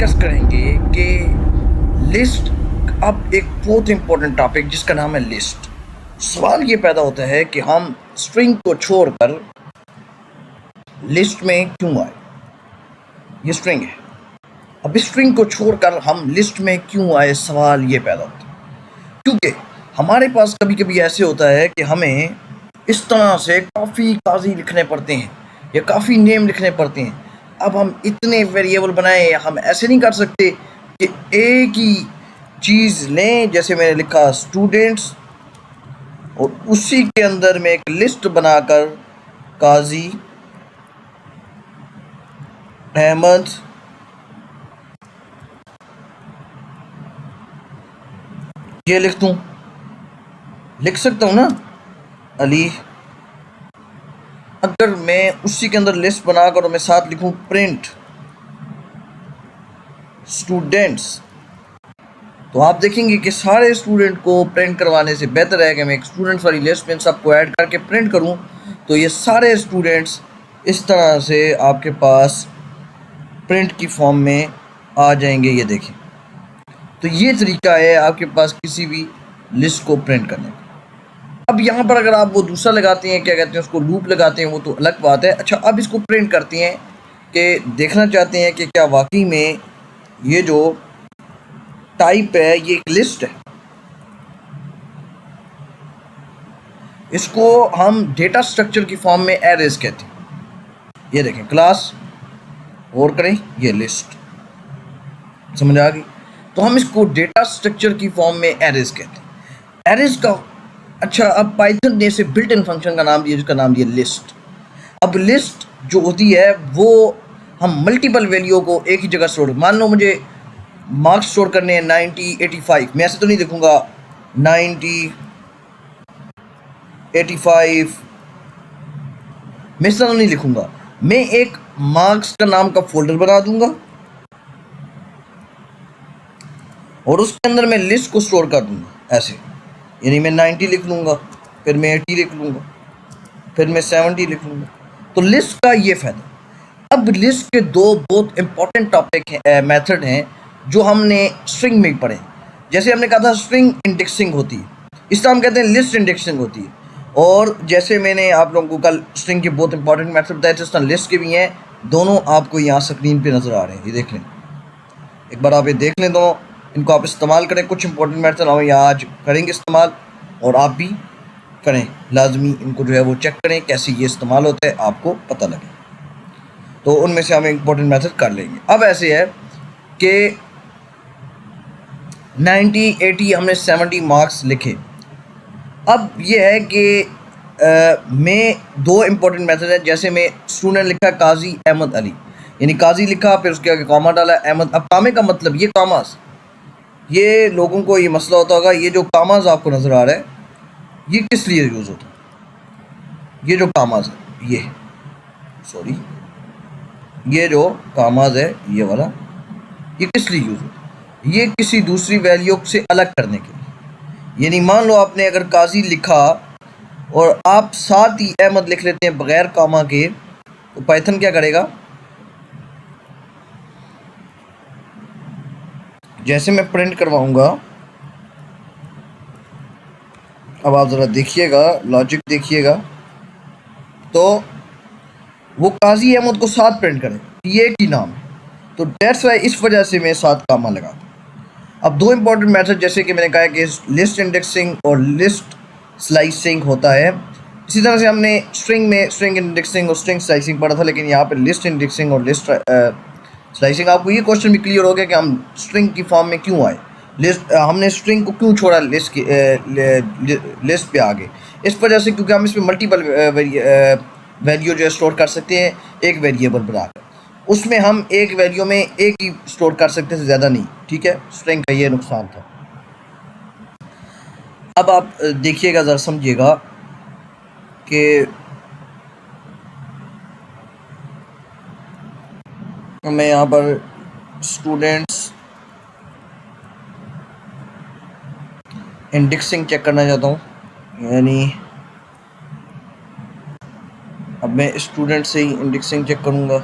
Discuss करेंगे कि list, अब एक बहुत इंपॉर्टेंट टॉपिक जिसका नाम है लिस्ट। सवाल ये पैदा होता है कि हम स्ट्रिंग को छोड़कर लिस्ट में क्यों आए। ये स्ट्रिंग है, अब इस स्ट्रिंग को छोड़कर हम लिस्ट में क्यों आए, सवाल ये पैदा होता है क्योंकि हमारे पास कभी कभी ऐसे होता है कि हमें इस तरह से काफ़ी काजी लिखने पड़ते हैं या काफ़ी नेम लिखने पड़ते हैं। अब हम इतने वेरिएबल बनाएं, हम ऐसे नहीं कर सकते कि एक ही चीज़ लें। जैसे मैंने लिखा स्टूडेंट्स और उसी के अंदर में एक लिस्ट बनाकर काजी अहमद ये लिख दूं, लिख सकता हूँ ना अली। अगर मैं उसी के अंदर लिस्ट बनाकर मैं साथ लिखूं प्रिंट स्टूडेंट्स, तो आप देखेंगे कि सारे स्टूडेंट को प्रिंट करवाने से बेहतर है कि मैं एक स्टूडेंट्स वाली लिस्ट में सबको ऐड करके प्रिंट करूं। तो ये सारे स्टूडेंट्स इस तरह से आपके पास प्रिंट की फॉर्म में आ जाएंगे। ये देखें, तो ये तरीका है आपके पास किसी भी लिस्ट को प्रिंट करने का। अब यहाँ पर अगर आप वो दूसरा लगाते हैं, क्या कहते हैं उसको, लूप लगाते हैं, वो तो अलग बात है। अच्छा, अब इसको प्रिंट करते हैं कि देखना चाहते हैं कि क्या वाकई में ये जो टाइप है ये एक लिस्ट है। इसको हम डेटा स्ट्रक्चर की फॉर्म में एरेज कहते हैं। ये देखें क्लास, और करें ये लिस्ट, समझ आ गई। तो हम इसको डेटा स्ट्रक्चर की फॉर्म में एरेज कहते हैं, एरेज का। अच्छा, अब पाइथन ने इसे बिल्ट इन फंक्शन का नाम दिया जिसका नाम दिया लिस्ट। अब लिस्ट जो होती है वो हम मल्टीपल वैल्यू को एक ही जगह स्टोर, मान लो मुझे मार्क्स स्टोर करने हैं 90 85, मैं ऐसे तो नहीं लिखूंगा 90 85, मैं इस तरह नहीं लिखूंगा। मैं एक मार्क्स का नाम का फोल्डर बना दूंगा और उसके अंदर मैं लिस्ट को स्टोर कर दूंगा ऐसे, यानी मैं 90 लिख लूँगा, फिर मैं 80 लिख लूँगा, फिर मैं 70 लिख लूँगा। तो लिस्ट का ये फ़ायदा। अब लिस्ट के दो बहुत इंपॉर्टेंट टॉपिक मेथड हैं जो हमने स्ट्रिंग में पढ़े। जैसे हमने कहा था स्ट्रिंग इंडेक्सिंग होती है, इस तरह हम कहते हैं लिस्ट इंडेक्सिंग होती है। और जैसे मैंने आप लोगों को कल स्ट्रिंग के बहुत इंपॉर्टेंट मेथड बताए थे, इस तरह लिस्ट के भी हैं। दोनों आपको यहाँ स्क्रीन पर नज़र आ रहे हैं, ये देख लें, एक बार आप ये देख लें। दोनों इनको आप इस्तेमाल करें, कुछ इंपॉर्टेंट मेथड हम यहाँ आज करेंगे इस्तेमाल, और आप भी करें लाजमी। इनको जो है वो चेक करें कैसे ये इस्तेमाल होता है, आपको पता लगे। तो उनमें से हम इंपॉर्टेंट मेथड कर लेंगे। अब ऐसे है कि 90 80 हमने 70 मार्क्स लिखे। अब ये है कि मैं दो इंपॉर्टेंट मेथड है। जैसे मैं स्टूडेंट लिखा काजी अहमद अली, यानी काजी लिखा, फिर उसके आगे कॉमा डाला अहमद। अब कामे का मतलब ये कामास, ये लोगों को ये मसला होता होगा, ये जो कामाज आपको नज़र आ रहा है ये किस लिए यूज़ होता है। ये जो कामाज है, ये सॉरी, ये जो कामाज है ये वाला, ये किस लिए यूज़ होता है, ये किसी दूसरी वैल्यू से अलग करने के लिए। यानी मान लो आपने अगर काजी लिखा और आप साथ ही अहमद लिख लेते हैं बग़ैर कामा के, तो पाइथन क्या करेगा, जैसे मैं प्रिंट करवाऊंगा, अब आप ज़रा देखिएगा, लॉजिक देखिएगा, तो वो काजी अहमद को साथ प्रिंट करे, ये की नाम है। तो दैट्स वाई, इस वजह से मैं साथ कामा लगा। अब दो इंपॉर्टेंट मेथड, जैसे कि मैंने कहा कि लिस्ट इंडेक्सिंग और लिस्ट स्लाइसिंग होता है। इसी तरह से हमने स्ट्रिंग में स्ट्रिंग इंडेक्सिंग और स्ट्रिंग स्लाइसिंग पढ़ा था, लेकिन यहाँ पर लिस्ट इंडेक्सिंग और लिस्ट स्लाइसिंग। आपको ये क्वेश्चन भी क्लियर हो गया कि हम स्ट्रिंग की फॉर्म में क्यों आए, लिस्ट हमने स्ट्रिंग को क्यों छोड़ा लिस्ट की लिस्ट पे आगे। इस वजह से क्योंकि हम इसमें मल्टीपल वैल्यू जो है स्टोर कर सकते हैं एक वेरिएबल बनाकर। उसमें हम एक वैल्यू में एक ही स्टोर कर सकते हैं, ज़्यादा नहीं, ठीक है। स्ट्रिंग का ये नुकसान था। अब आप देखिएगा, ज़रा समझिएगा कि मैं यहाँ पर स्टूडेंट्स इंडेक्सिंग चेक करना चाहता हूँ, यानी अब मैं स्टूडेंट से ही इंडेक्सिंग चेक करूँगा।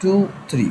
2 3.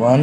1